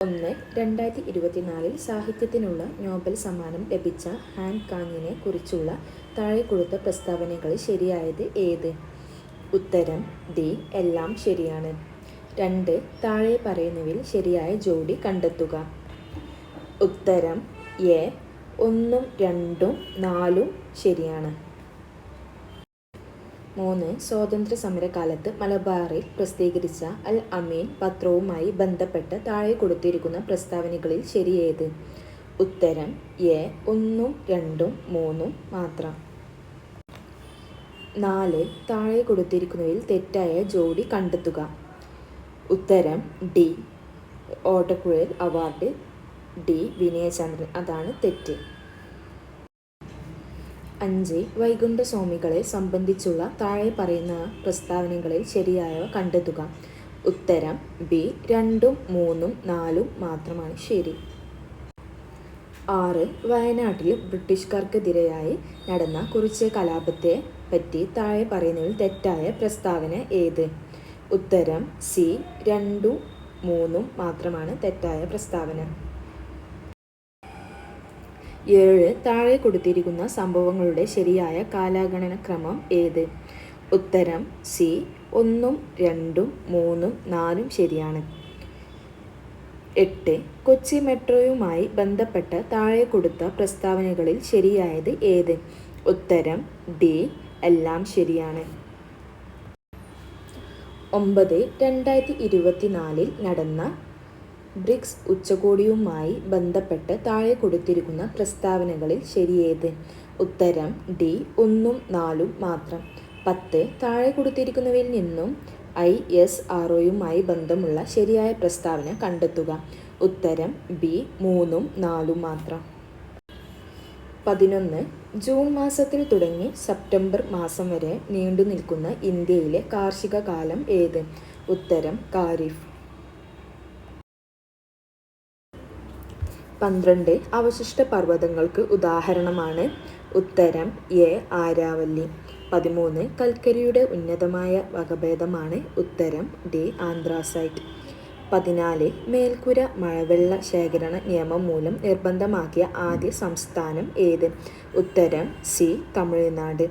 ഒന്ന് 2024 സാഹിത്യത്തിനുള്ള നോബൽ സമ്മാനം ലഭിച്ച ഹാൻ കാങ്ങിനെ കുറിച്ചുള്ള താഴെ കൊടുത്ത പ്രസ്താവനകളിൽ ശരിയായത് ഏത്? ഉത്തരം ഡി. എല്ലാം ശരിയാണ്. 2 താഴെ പറയുന്നവയിൽ ശരിയായ ജോഡി കണ്ടെത്തുക. ഉത്തരം എ. 1, 2, 4 ശരിയാണ്. 3 സ്വാതന്ത്ര്യ സമരകാലത്ത് മലബാറിൽ പ്രസിദ്ധീകരിച്ച അൽ അമീൻ പത്രവുമായി ബന്ധപ്പെട്ട് താഴെ കൊടുത്തിരിക്കുന്ന പ്രസ്താവനകളിൽ ശരിയേത്? ഉത്തരം എ. 1, 2, 3 മാത്രം. 4 താഴെ കൊടുത്തിരിക്കുന്നതിൽ തെറ്റായ ജോഡി കണ്ടെത്തുക. ഉത്തരം ഡി. ഓടക്കുഴൽ അവാർഡ് ഡി. വിനയചന്ദ്രൻ. അതാണ് തെറ്റ്. 5 വൈകുണ്ഠസ്വാമികളെ സംബന്ധിച്ചുള്ള താഴെ പറയുന്ന പ്രസ്താവനകളിൽ ശരിയായവ കണ്ടെത്തുക. ഉത്തരം ബി. 2, 3, 4 മാത്രമാണ് ശരി. 6 വയനാട്ടിൽ ബ്രിട്ടീഷുകാർക്കെതിരായി നടന്ന കുറിച്യ കലാപത്തെ പറ്റി താഴെ പറയുന്നതിൽ തെറ്റായ പ്രസ്താവന ഏത്? ഉത്തരം സി. 2, 3 മാത്രമാണ് തെറ്റായ പ്രസ്താവന. 7 താഴെ കൊടുത്തിരിക്കുന്ന സംഭവങ്ങളുടെ ശരിയായ കാലഗണനക്രമം ഏത്? ഉത്തരം സി. 1, 2, 3, 4 ശരിയാണ്. 8 കൊച്ചി മെട്രോയുമായി ബന്ധപ്പെട്ട താഴെ കൊടുത്ത പ്രസ്താവനകളിൽ ശരിയായത് ഏത്? ഉത്തരം ഡി. എല്ലാം ശരിയാണ്. 9 2024 നടന്ന ബ്രിക്സ് ഉച്ചകോടിയുമായി ബന്ധപ്പെട്ട് താഴെ കൊടുത്തിരിക്കുന്ന പ്രസ്താവനകളിൽ ശരിയേത്? ഉത്തരം ഡി. 1, 4 മാത്രം. 10 താഴെ കൊടുത്തിരിക്കുന്നവയിൽ നിന്നും ISROയുമായി ബന്ധമുള്ള ശരിയായ പ്രസ്താവന കണ്ടെത്തുക. ഉത്തരം ബി. 3, 4 മാത്രം. 11 ജൂൺ മാസത്തിൽ തുടങ്ങി സെപ്റ്റംബർ മാസം വരെ നീണ്ടു നിൽക്കുന്ന ഇന്ത്യയിലെ കാർഷിക കാലം ഏത്? ഉത്തരം ഖാരിഫ്. 12 അവശിഷ്ട പർവ്വതങ്ങൾക്ക് ഉദാഹരണമാണ്. ഉത്തരം എ. ആരാവല്ലി. 13 കൽക്കരിയുടെ ഉന്നതമായ വകഭേദമാണ്. ഉത്തരം ഡി. ആന്ത്രാസൈറ്റ്. 14 മേൽക്കൂര മഴവെള്ള ശേഖരണ നിയമം മൂലം നിർബന്ധമാക്കിയ ആദ്യ സംസ്ഥാനം ഏത്? ഉത്തരം സി. തമിഴ്നാട്.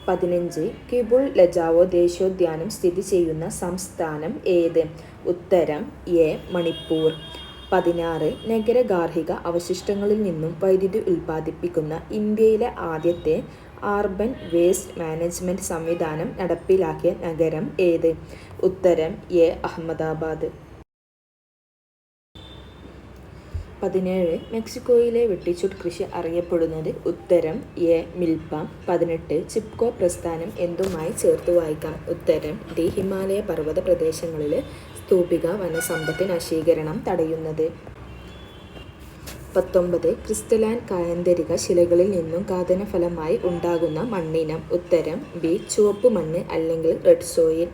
15 കിബുൾ ലജാവോ ദേശീയോദ്യാനം സ്ഥിതി ചെയ്യുന്ന സംസ്ഥാനം ഏത്? ഉത്തരം എ. മണിപ്പൂർ. 16 നഗര ഗാർഹിക അവശിഷ്ടങ്ങളിൽ നിന്നും വൈദ്യുതി ഉൽപ്പാദിപ്പിക്കുന്ന ഇന്ത്യയിലെ ആദ്യത്തെ അർബൻ വേസ്റ്റ് മാനേജ്മെന്റ് സംവിധാനം നടപ്പിലാക്കിയ നഗരം ഏത്? ഉത്തരം എ. അഹമ്മദാബാദ്. 17 മെക്സിക്കോയിലെ വെട്ടിച്ചുട്ട് കൃഷി അറിയപ്പെടുന്നത്? ഉത്തരം എ. മിൽപ്പ. 18 ചിപ്കോ പ്രസ്ഥാനം എന്തുമായി ചേർത്ത് വായിക്കാം? ഉത്തരം ഡി. ഹിമാലയ പർവ്വത പ്രദേശങ്ങളിലെ സ്തൂപിക വനസമ്പത്ത് നശീകരണം തടയുന്നത്. 19 ക്രിസ്റ്റലാൻ കായന്തരിക ശിലകളിൽ നിന്നും ഘാതനഫലമായി ഉണ്ടാകുന്ന മണ്ണിനം? ഉത്തരം ബി. ചുവപ്പ് മണ്ണ് അല്ലെങ്കിൽ red soil.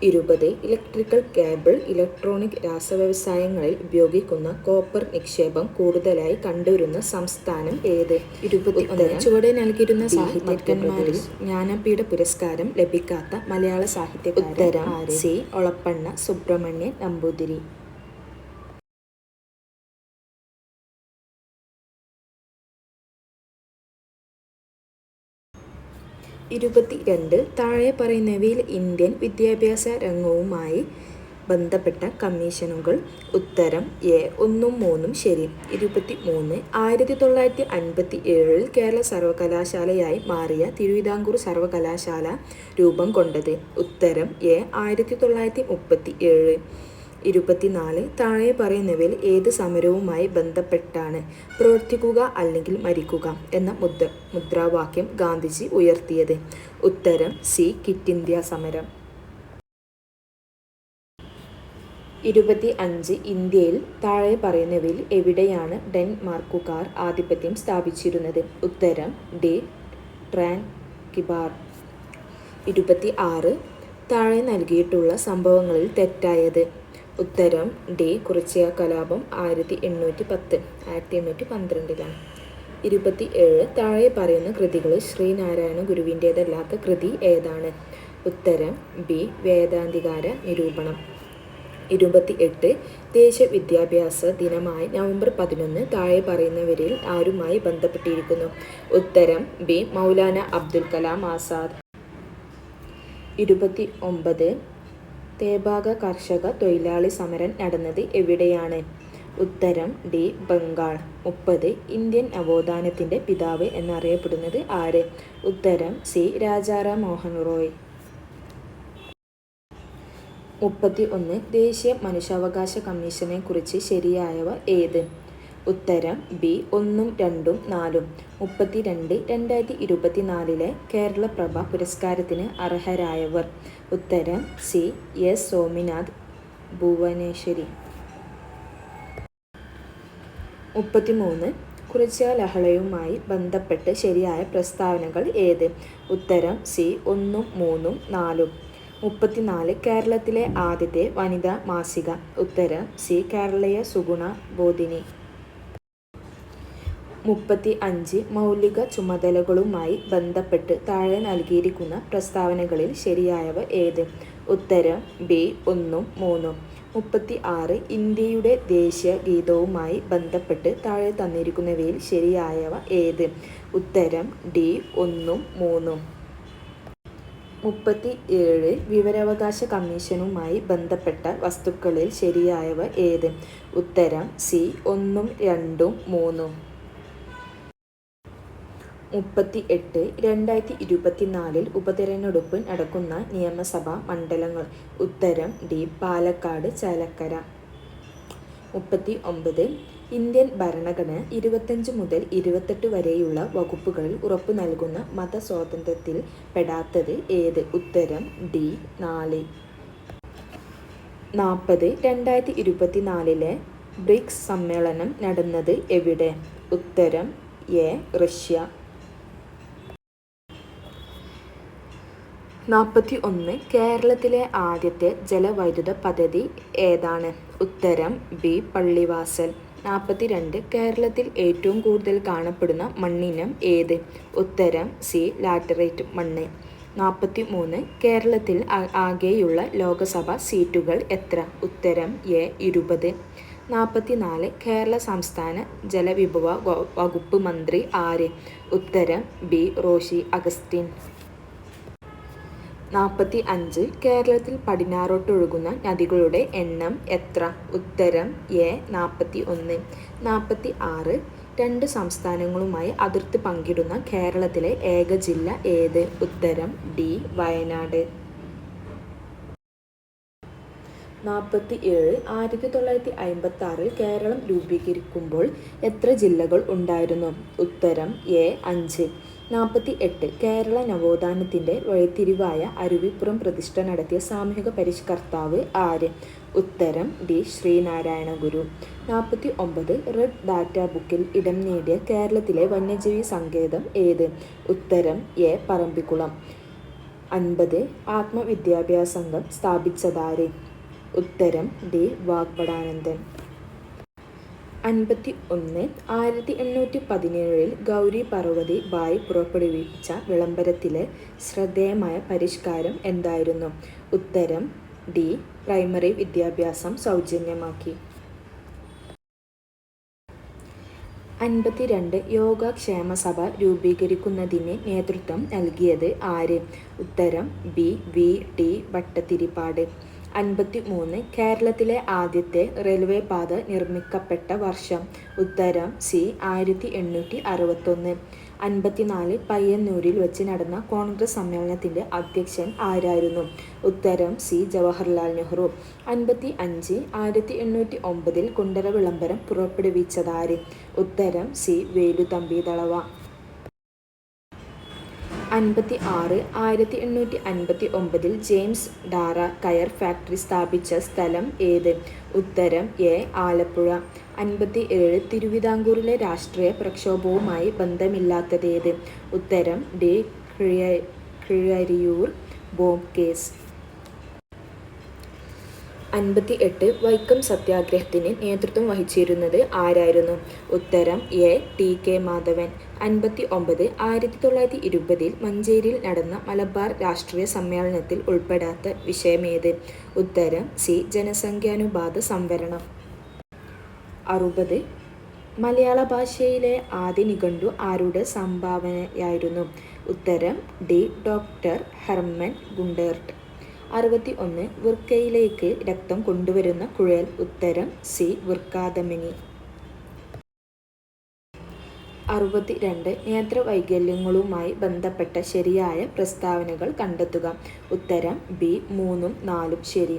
20 electrical cable electronic രാസവ്യവസായങ്ങളിൽ ഉപയോഗിക്കുന്ന കോപ്പർ നിക്ഷേപം കൂടുതലായി കണ്ടുവരുന്ന സംസ്ഥാനം ഏത്? 21 ചുവടെ നൽകിയിരുന്ന സാഹിത്യകാരന്മാരിൽ ജ്ഞാനപീഠ പുരസ്കാരം ലഭിക്കാത്ത മലയാള സാഹിത്യകാരൻ? ഉത്തരം സി. ഒളപ്പണ്ണ സുബ്രഹ്മണ്യൻ നമ്പൂതിരി. 22 താഴെ പറയുന്നവയിൽ ഇന്ത്യൻ വിദ്യാഭ്യാസ രംഗവുമായി ബന്ധപ്പെട്ട കമ്മീഷനുകൾ? ഉത്തരം എ. 1, 3 ശരി. 23 1957 കേരള സർവകലാശാലയായി മാറിയ തിരുവിതാംകൂർ സർവകലാശാല രൂപം കൊണ്ടത്? ഉത്തരം എ. 1937. 24 താഴെ പറയുന്നവയിൽ ഏത് സമരവുമായി ബന്ധപ്പെട്ടാണ് പ്രവർത്തിക്കുക അല്ലെങ്കിൽ മരിക്കുക എന്ന മുദ്രാവാക്യം ഗാന്ധിജി ഉയർത്തിയത്? ഉത്തരം സി. ക്വിറ്റ് ഇന്ത്യ സമരം. 25 ഇന്ത്യയിൽ താഴെ പറയുന്നവയിൽ എവിടെയാണ് ഡെൻമാർക്കുകാർ ആധിപത്യം സ്ഥാപിച്ചിരുന്നത്? ഉത്തരം ഡി. ട്രാൻകിബാർ. 26 താഴെ നൽകിയിട്ടുള്ള സംഭവങ്ങളിൽ തെറ്റായത്? ഉത്തരം ഡി. കുറിച്യ കലാപം 1812. 27 താഴെ പറയുന്ന കൃതികളിൽ ശ്രീനാരായണ ഗുരുവിൻ്റേതല്ലാത്ത കൃതി ഏതാണ്? ഉത്തരം ബി. വേദാന്തികാര നിരൂപണം. 28 ദേശീയ വിദ്യാഭ്യാസ ദിനമായ നവംബർ 11 താഴെ പറയുന്നവരിൽ ആരുമായി ബന്ധപ്പെട്ടിരിക്കുന്നു? ഉത്തരം ബി. മൗലാന അബ്ദുൽ കലാം ആസാദ്. 29 തേബാഗ കർഷക തൊഴിലാളി സമരം നടന്നത് എവിടെയാണ്? ഉത്തരം ഡി. ബംഗാൾ. 30 ഇന്ത്യൻ നവോത്ഥാനത്തിൻ്റെ പിതാവ് എന്നറിയപ്പെടുന്നത് ആര്? ഉത്തരം സി. രാജാറാം മോഹൻ റോയ്. 31 ദേശീയ മനുഷ്യാവകാശ കമ്മീഷനെ കുറിച്ച് ശരിയായവ ഏത്? ഉത്തരം ബി. 1, 2, 4. 32 2024 കേരളപ്രഭ പുരസ്കാരത്തിന് അർഹരായവർ. ഉത്തരം സി. എസ്. സ്വാമിനാഥൻ, ഭുവനേശ്വരി. 33 കുറിച്യ ലഹളയുമായി ബന്ധപ്പെട്ട് ശരിയായ പ്രസ്താവനകൾ ഏത്? ഉത്തരം സി. 1, 3, 4. 34 കേരളത്തിലെ ആദ്യത്തെ വനിതാ മാസിക. ഉത്തരം സി. കേരളീയ സുഗുണ ബോധിനി. 35 മൗലിക ചുമതലകളുമായി ബന്ധപ്പെട്ട് താഴെ നൽകിയിരിക്കുന്ന പ്രസ്താവനകളിൽ ശരിയായവ ഏത്? ഉത്തരം ബി. 1, 3. 36 ഇന്ത്യയുടെ ദേശീയ ഗീതവുമായി ബന്ധപ്പെട്ട് താഴെ തന്നിരിക്കുന്നവയിൽ ശരിയായവ ഏത്? ഉത്തരം ഡി. 1, 3. 37 വിവരാവകാശ കമ്മീഷനുമായി ബന്ധപ്പെട്ട വസ്തുക്കളിൽ ശരിയായവ ഏത്? ഉത്തരം സി. 1, 2, 3. 38 2024 ഉപതെരഞ്ഞെടുപ്പ് നടക്കുന്ന നിയമസഭാ മണ്ഡലങ്ങൾ. ഉത്തരം ഡി. പാലക്കാട്, ചേലക്കര. 39 ഇന്ത്യൻ ഭരണഘടന 25 മുതൽ 28 വരെയുള്ള വകുപ്പുകളിൽ ഉറപ്പു നൽകുന്ന മതസ്വാതന്ത്ര്യത്തിൽ പെടാത്തത് ഏത്? ഉത്തരം ഡി. 4. 40 2024 ബ്രിക്സ് സമ്മേളനം നടന്നത് എവിടെ? ഉത്തരം എ. റഷ്യ. 41 കേരളത്തിലെ ആദ്യത്തെ ജലവൈദ്യുത പദ്ധതി ഏതാണ്? ഉത്തരം ബി. പള്ളിവാസൽ. 42 കേരളത്തിൽ ഏറ്റവും കൂടുതൽ കാണപ്പെടുന്ന മണ്ണിനം ഏത്? ഉത്തരം സി. ലാറ്ററൈറ്റ് മണ്ണ്. 43 കേരളത്തിൽ ആകെയുള്ള ലോകസഭാ സീറ്റുകൾ എത്ര? ഉത്തരം എ. 20. 44 കേരള സംസ്ഥാന ജലവിഭവ വകുപ്പ് മന്ത്രി ആര്? ഉത്തരം ബി. റോഷി അഗസ്റ്റിൻ. 45 കേരളത്തിൽ പടിഞ്ഞാറോട്ടൊഴുകുന്ന നദികളുടെ എണ്ണം എത്ര? ഉത്തരം എ. 41. 46 2 സംസ്ഥാനങ്ങളുമായി അതിർത്തി പങ്കിടുന്ന കേരളത്തിലെ ഏക ജില്ല ഏത്? ഉത്തരം ഡി. വയനാട്. 47 1956 കേരളം രൂപീകരിക്കുമ്പോൾ എത്ര ജില്ലകൾ ഉണ്ടായിരുന്നു? ഉത്തരം എ. 5. 48 കേരള നവോത്ഥാനത്തിൻ്റെ വഴിത്തിരിവായ അരുവിപ്പുറം പ്രതിഷ്ഠ നടത്തിയ സാമൂഹിക പരിഷ്കർത്താവ് ആര്? ഉത്തരം ഡി. ശ്രീനാരായണ ഗുരു. 49 റെഡ് ഡാറ്റ ബുക്കിൽ ഇടം നേടിയ കേരളത്തിലെ വന്യജീവി സങ്കേതം ഏത്? ഉത്തരം എ. പറമ്പിക്കുളം. 50 ആത്മവിദ്യാഭ്യാസ സംഘം സ്ഥാപിച്ചതാര്? ഉത്തരം ഡി. വാഗ്ഭടാനന്ദൻ. 51 1817 ഗൗരി പാർവതി ബായ് പുറപ്പെടുവിച്ച വിളംബരത്തിലെ ശ്രദ്ധേയമായ പരിഷ്കാരം എന്തായിരുന്നു? ഉത്തരം ഡി. പ്രൈമറി വിദ്യാഭ്യാസം സൗജന്യമാക്കി. 52 യോഗക്ഷേമ സഭ രൂപീകരിക്കുന്നതിന് നേതൃത്വം നൽകിയത് ആര്? ഉത്തരം ബി. വി. ടി. ഭട്ടതിരിപ്പാട്. 53 കേരളത്തിലെ ആദ്യത്തെ റെയിൽവേ പാത നിർമ്മിക്കപ്പെട്ട വർഷം. ഉത്തരം സി. 1861. 54 പയ്യന്നൂരിൽ വെച്ച് നടന്ന കോൺഗ്രസ് സമ്മേളനത്തിൻ്റെ അധ്യക്ഷൻ ആരായിരുന്നു? ഉത്തരം സി. ജവഹർലാൽ നെഹ്റു. 55 1809 കുണ്ടറ വിളംബരം പുറപ്പെടുവിച്ചതാര്? ഉത്തരം സി. വേലുത്തമ്പി ദളവ. 56 1859 ജെയിംസ് ഡാറ കയർ ഫാക്ടറി സ്ഥാപിച്ച സ്ഥലം ഏത്? ഉത്തരം എ. ആലപ്പുഴ. 57 തിരുവിതാംകൂറിലെ രാഷ്ട്രീയ പ്രക്ഷോഭവുമായി ബന്ധമില്ലാത്തതേത്? ഉത്തരം D. Keezhariyur bomb case. 58 Vaikom സത്യാഗ്രഹത്തിന് നേതൃത്വം വഹിച്ചിരുന്നത് ആരായിരുന്നു? ഉത്തരം എ. ടി. കെ. മാധവൻ. 59 1920 മഞ്ചേരിയിൽ നടന്ന മലബാർ രാഷ്ട്രീയ സമ്മേളനത്തിൽ ഉൾപ്പെടാത്ത വിഷയമേത്? ഉത്തരം സി. ജനസംഖ്യാനുപാത സംവരണം. 60 മലയാള ഭാഷയിലെ ആദ്യ നിഘണ്ടു ആരുടെ സംഭാവനയായിരുന്നു? ഉത്തരം ഡി. Doctor Hermann Gundert. 61 വൃക്കയിലേക്ക് രക്തം കൊണ്ടുവരുന്ന കുഴൽ? ഉത്തരം സി. വൃക്കാധമനി. 62 നേത്രവൈകല്യങ്ങളുമായി ബന്ധപ്പെട്ട ശരിയായ പ്രസ്താവനകൾ കണ്ടെത്തുക. ഉത്തരം ബി. 3ഉം 4ഉം ശരി.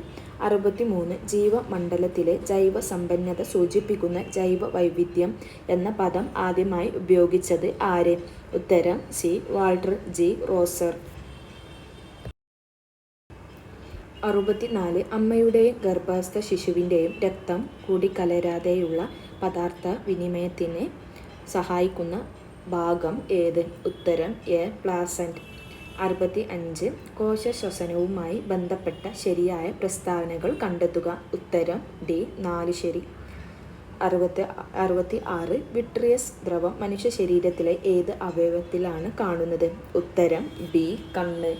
63 ജീവമണ്ഡലത്തിലെ ജൈവ സമ്പന്നത സൂചിപ്പിക്കുന്ന ജൈവ വൈവിധ്യം എന്ന പദം ആദ്യമായി ഉപയോഗിച്ചത് ആര്? ഉത്തരം സി. Walter G. റോസർ. 64 അമ്മയുടെയും ഗർഭസ്ഥ ശിശുവിൻ്റെയും രക്തം കൂടിക്കലരാതെയുള്ള പദാർത്ഥ വിനിമയത്തിന് സഹായിക്കുന്ന ഭാഗം ഏത്? ഉത്തരം എ. പ്ലാസന്റ്. 65 കോശശ്വസനവുമായി ബന്ധപ്പെട്ട ശരിയായ പ്രസ്താവനകൾ കണ്ടെത്തുക. ഉത്തരം ഡി. 4 ശരി. 66 വിട്രിയസ് ദ്രവം മനുഷ്യ ശരീരത്തിലെ ഏത് അവയവത്തിലാണ് കാണുന്നത്? ഉത്തരം ബി. കണ്ണ്.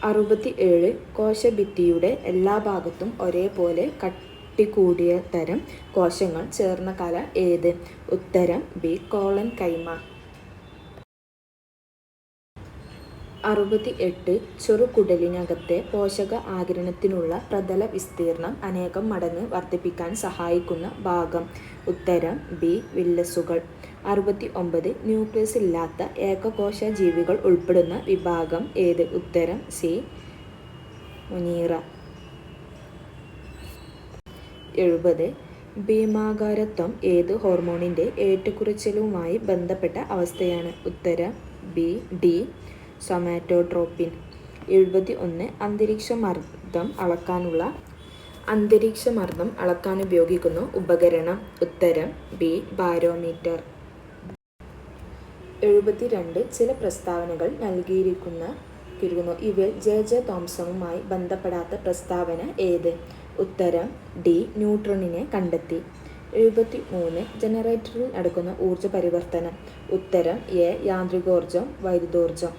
67 കോശഭിത്തിയുടെ എല്ലാ ഭാഗത്തും ഒരേപോലെ കട്ടികൂടിയ തരം കോശങ്ങൾ ചേർന്ന കല ഏത്? ഉത്തരം ബി. കോളൻ കൈമ. 68 ചെറുകുടലിനകത്തെ പോഷക ആഗിരണത്തിനുള്ള പ്രതല വിസ്തീർണം അനേകം മടങ്ങ് വർദ്ധിപ്പിക്കാൻ സഹായിക്കുന്ന ഭാഗം? ഉത്തരം ബി. വില്ലസുകൾ. 69 ന്യൂക്ലിയസ് ഇല്ലാത്ത ഏകകോശ ജീവികൾ ഉൾപ്പെടുന്ന വിഭാഗം ഏത്? ഉത്തരം സി. മുനീറ. 70 ഭീമാകാരത്വം ഏത് ഹോർമോണിൻ്റെ ഏറ്റക്കുറച്ചിലുമായി ബന്ധപ്പെട്ട അവസ്ഥയാണ്? ഉത്തരം ബി. ഡി. സൊമാറ്റോട്രോപിൻ. 71 അന്തരീക്ഷമർദ്ദം അളക്കാനുപയോഗിക്കുന്ന ഉപകരണം? ഉത്തരം ബി. ബാരോമീറ്റർ. 72 ചില പ്രസ്താവനകൾ നൽകിയിരിക്കുന്നു. ഇവയിൽ ജെ. ജെ. തോംസണുമായി ബന്ധപ്പെടാത്ത പ്രസ്താവന ഏത്? ഉത്തരം ഡി. ന്യൂട്രോണിനെ കണ്ടെത്തി. 73 ജനറേറ്ററിൽ നടക്കുന്ന ഊർജ്ജ പരിവർത്തനം? ഉത്തരം എ. യാന്ത്രികോർജ്ജം വൈദ്യുതോർജ്ജം.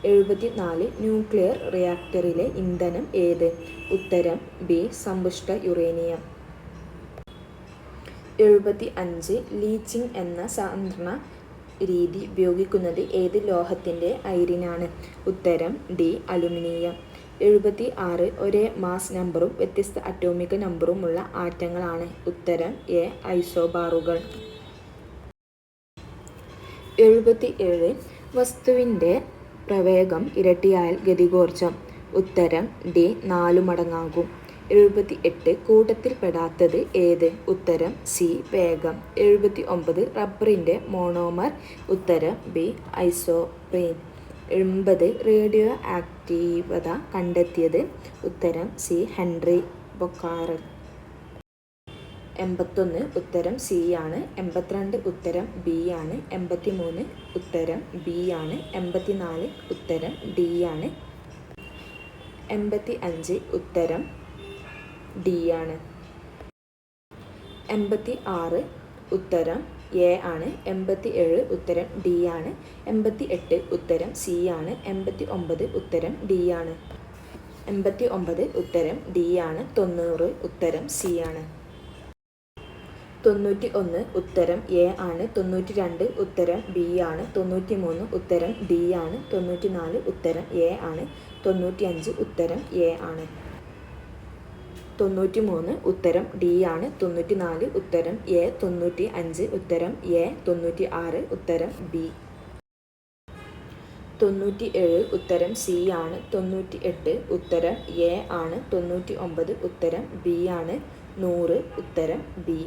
74 ന്യൂക്ലിയർ റിയാക്ടറിലെ ഇന്ധനം ഏത്? ഉത്തരം ബി. സമ്പുഷ്ട യുറേനിയം. 75 ലീച്ചിങ് എന്ന സാന്ദ്രണ രീതി ഉപയോഗിക്കുന്നത് ഏത് ലോഹത്തിൻ്റെ അയിരിനാണ്? ഉത്തരം ഡി. അലുമിനിയം. 76 ഒരേ മാസ് നമ്പറും വ്യത്യസ്ത അറ്റോമിക നമ്പറുമുള്ള ആറ്റങ്ങളാണ്? ഉത്തരം എ. ഐസോബാറുകൾ. 77 വസ്തുവിൻ്റെ പ്രവേഗം ഇരട്ടിയായാൽ ഗതികോർജ്ജം? ഉത്തരം ഡി. 4 മടങ്ങാകും. 78 കൂട്ടത്തിൽപ്പെടാത്തത് ഏത്? ഉത്തരം സി. വേഗം. 79 റബ്ബറിൻ്റെ മോണോമർ? ഉത്തരം ബി. ഐസോപ്രീൻ. 80 റേഡിയോ ആക്റ്റീവത കണ്ടെത്തിയത്? ഉത്തരം സി. ഹെൻറി ബൊക്കാറൽ. 81 ഉത്തരം സി ആണ്. 82 ഉത്തരം ബി ആണ്. 83 ഉത്തരം ബി ആണ്. 84 ഉത്തരം ഡി ആണ്. 85 ഉത്തരം ഡി ആണ്. 86 ഉത്തരം എ ആണ്. 87 ഉത്തരം ഡി ആണ്. 88 ഉത്തരം സി ആണ്. 89 ഉത്തരം ഡി ആണ്. 89 ഉത്തരം ഡി ആണ്. 90 ഉത്തരം സി ആണ്. 91 ഉത്തരം എ ആണ്. 92 ഉത്തരം ബി ആണ്. 93 ഉത്തരം ഡി ആണ്. 94 ഉത്തരം എ ആണ്. 95 ഉത്തരം എ ആണ്. 93 ഉത്തരം ഡി ആണ്. 94 ഉത്തരം എ. 95 ഉത്തരം എ. 96 ഉത്തരം ബി. 97 ഉത്തരം സി ആണ്. 98 ഉത്തരം എ ആണ്. 99 ഉത്തരം ബി ആണ്. 100 ഉത്തരം ബി.